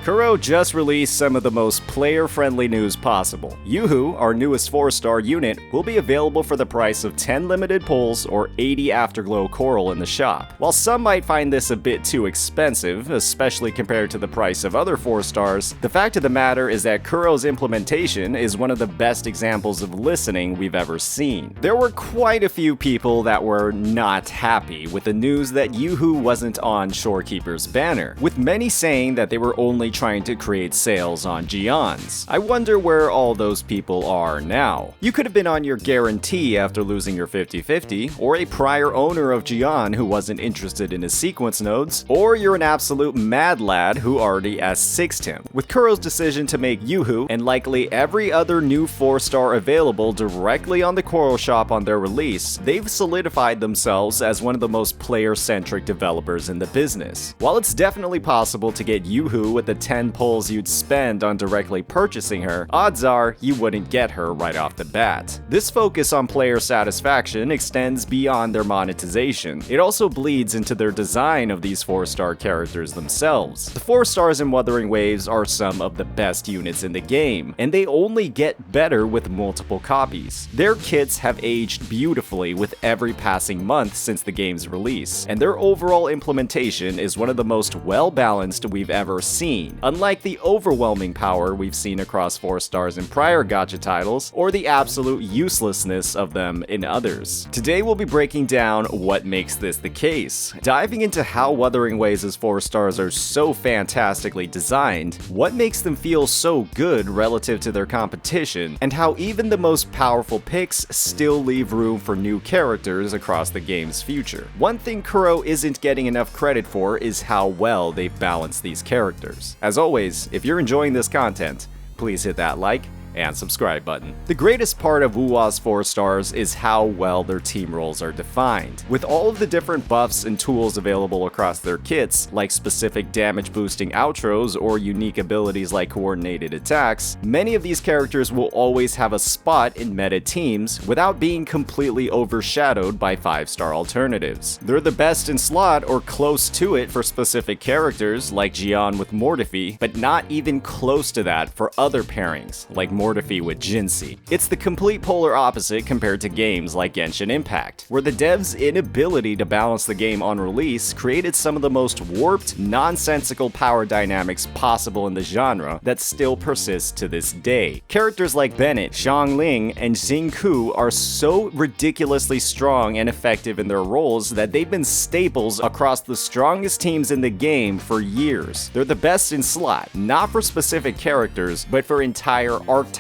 Kuro just released some of the most player-friendly news possible. Yoo-Hoo, our newest 4-star unit, will be available for the price of 10 limited pulls or 80 Afterglow Coral in the shop. While some might find this a bit too expensive, especially compared to the price of other 4-stars, the fact of the matter is that Kuro's implementation is one of the best examples of listening we've ever seen. There were quite a few people that were not happy with the news that Yoo-Hoo wasn't on Shorekeeper's banner, with many saying that they were only trying to create sales on Gian's. I wonder where all those people are now. You could have been on your guarantee after losing your 50/50, or a prior owner of Gian who wasn't interested in his sequence nodes, or you're an absolute mad lad who already S6'd him. With Kuro's decision to make Yoo-Hoo and likely every other new 4-star available directly on the Coral Shop on their release, they've solidified themselves as one of the most player-centric developers in the business. While it's definitely possible to get Yoo-Hoo with the 10 pulls you'd spend on directly purchasing her, odds are you wouldn't get her right off the bat. This focus on player satisfaction extends beyond their monetization. It also bleeds into their design of these 4-star characters themselves. The 4-stars in Wuthering Waves are some of the best units in the game, and they only get better with multiple copies. Their kits have aged beautifully with every passing month since the game's release, and their overall implementation is one of the most well-balanced we've ever seen, unlike the overwhelming power we've seen across 4-stars in prior Gacha titles, or the absolute uselessness of them in others. Today we'll be breaking down what makes this the case, diving into how Wuthering Waves' 4-stars are so fantastically designed, what makes them feel so good relative to their competition, and how even the most powerful picks still leave room for new characters across the game's future. One thing Kuro isn't getting enough credit for is how well they've balanced these characters. As always, if you're enjoying this content, please hit that like and subscribe button. The greatest part of Wuwa's 4-stars is how well their team roles are defined. With all of the different buffs and tools available across their kits, like specific damage boosting outros or unique abilities like coordinated attacks, many of these characters will always have a spot in meta teams without being completely overshadowed by 5-star alternatives. They're the best in slot or close to it for specific characters like Gian with Mortefi, but not even close to that for other pairings like Mortefi with Jinsei. It's the complete polar opposite compared to games like Genshin Impact, where the devs' inability to balance the game on release created some of the most warped, nonsensical power dynamics possible in the genre that still persists to this day. Characters like Bennett, Xiangling, and Xingqiu are so ridiculously strong and effective in their roles that they've been staples across the strongest teams in the game for years. They're the best in slot, not for specific characters, but for entire archetypes,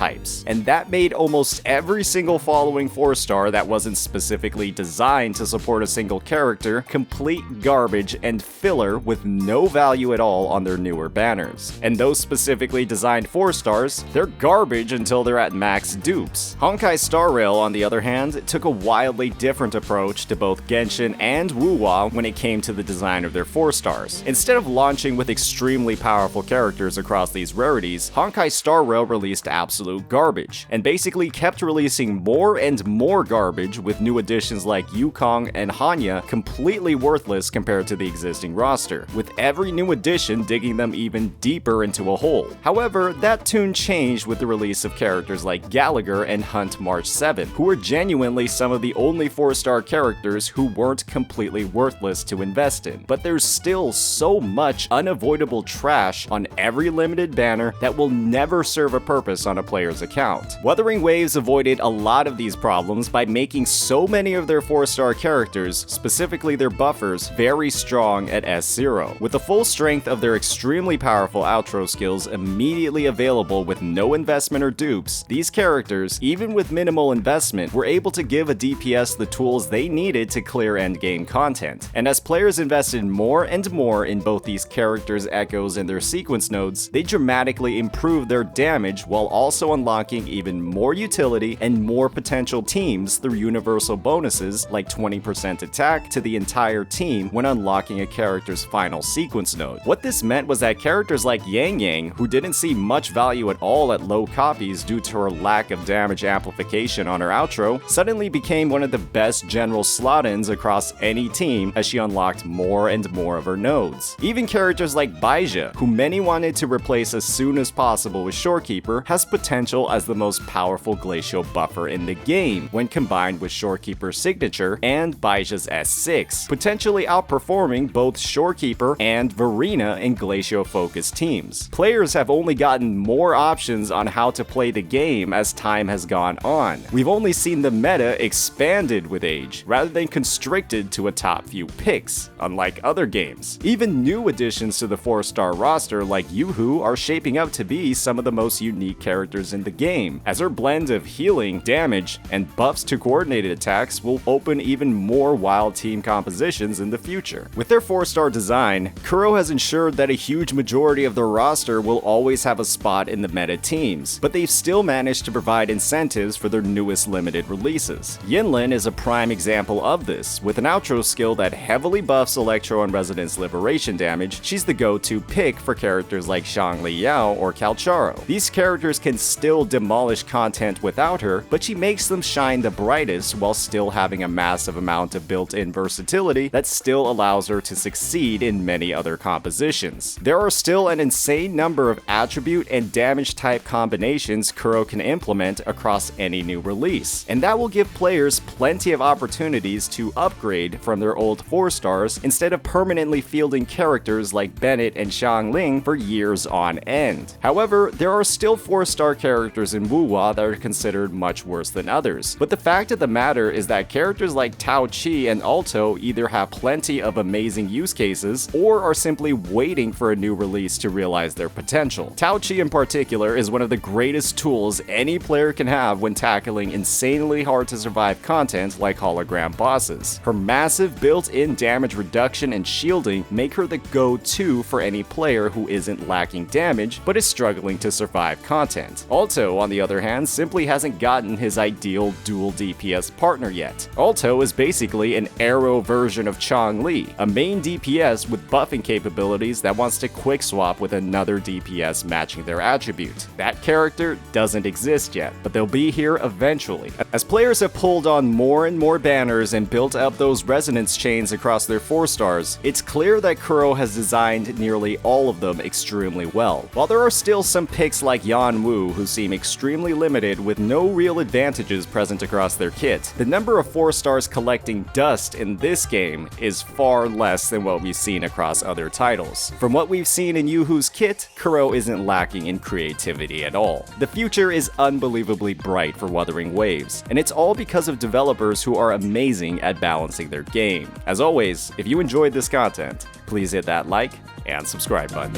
and that made almost every single following 4-star that wasn't specifically designed to support a single character complete garbage and filler with no value at all on their newer banners. And those specifically designed 4-stars, they're garbage until they're at max dupes. Honkai Star Rail, on the other hand, took a wildly different approach to both Genshin and Wuwa when it came to the design of their 4-stars. Instead of launching with extremely powerful characters across these rarities, Honkai Star Rail released absolute garbage, and basically kept releasing more and more garbage, with new additions like Yukong and Hanya completely worthless compared to the existing roster, with every new addition digging them even deeper into a hole. However, that tune changed with the release of characters like Gallagher and Hunt March 7, who were genuinely some of the only 4-star characters who weren't completely worthless to invest in. But there's still so much unavoidable trash on every limited banner that will never serve a purpose on a player's account. Wuthering Waves avoided a lot of these problems by making so many of their 4-star characters, specifically their buffers, very strong at S0. With the full strength of their extremely powerful outro skills immediately available with no investment or dupes, these characters, even with minimal investment, were able to give a DPS the tools they needed to clear endgame content. And as players invested more and more in both these characters' echoes and their sequence nodes, they dramatically improved their damage while also also unlocking even more utility and more potential teams through universal bonuses like 20% attack to the entire team when unlocking a character's final sequence node. What this meant was that characters like Yang Yang, who didn't see much value at all at low copies due to her lack of damage amplification on her outro, suddenly became one of the best general slot-ins across any team as she unlocked more and more of her nodes. Even characters like Baizha, who many wanted to replace as soon as possible with Shorekeeper, has potential as the most powerful glacial buffer in the game when combined with Shorekeeper's signature and Baizha's S6, potentially outperforming both Shorekeeper and Verena in glacial-focused teams. Players have only gotten more options on how to play the game as time has gone on. We've only seen the meta expanded with age, rather than constricted to a top few picks, unlike other games. Even new additions to the 4-star roster like Yoo-Hoo are shaping up to be some of the most unique characters in the game, as her blend of healing, damage, and buffs to coordinated attacks will open even more wild team compositions in the future. With their 4-star design, Kuro has ensured that a huge majority of their roster will always have a spot in the meta teams, but they've still managed to provide incentives for their newest limited releases. Yinlin is a prime example of this. With an outro skill that heavily buffs Electro and Resonance Liberation damage, she's the go-to pick for characters like Shangli Yao or Calcharo. These characters can still demolish content without her, but she makes them shine the brightest while still having a massive amount of built-in versatility that still allows her to succeed in many other compositions. There are still an insane number of attribute and damage type combinations Kuro can implement across any new release, and that will give players plenty of opportunities to upgrade from their old 4-stars instead of permanently fielding characters like Bennett and Xiangling for years on end. However, there are still 4-star characters in Wuwa that are considered much worse than others, but the fact of the matter is that characters like Tao Chi and Alto either have plenty of amazing use cases or are simply waiting for a new release to realize their potential. Tao Chi in particular is one of the greatest tools any player can have when tackling insanely hard to survive content like hologram bosses. Her massive built-in damage reduction and shielding make her the go-to for any player who isn't lacking damage but is struggling to survive content. Alto, on the other hand, simply hasn't gotten his ideal dual DPS partner yet. Alto is basically an arrow version of Changli, a main DPS with buffing capabilities that wants to quick swap with another DPS matching their attribute. That character doesn't exist yet, but they'll be here eventually. As players have pulled on more and more banners and built up those resonance chains across their 4-stars, it's clear that Kuro has designed nearly all of them extremely well. While there are still some picks like Yan Wu who seem extremely limited with no real advantages present across their kit, the number of 4-stars collecting dust in this game is far less than what we've seen across other titles. From what we've seen in Yoo-Hoo's kit, Kuro isn't lacking in creativity at all. The future is unbelievably bright for Wuthering Waves, and it's all because of developers who are amazing at balancing their game. As always, if you enjoyed this content, please hit that like and subscribe button.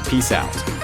Peace out.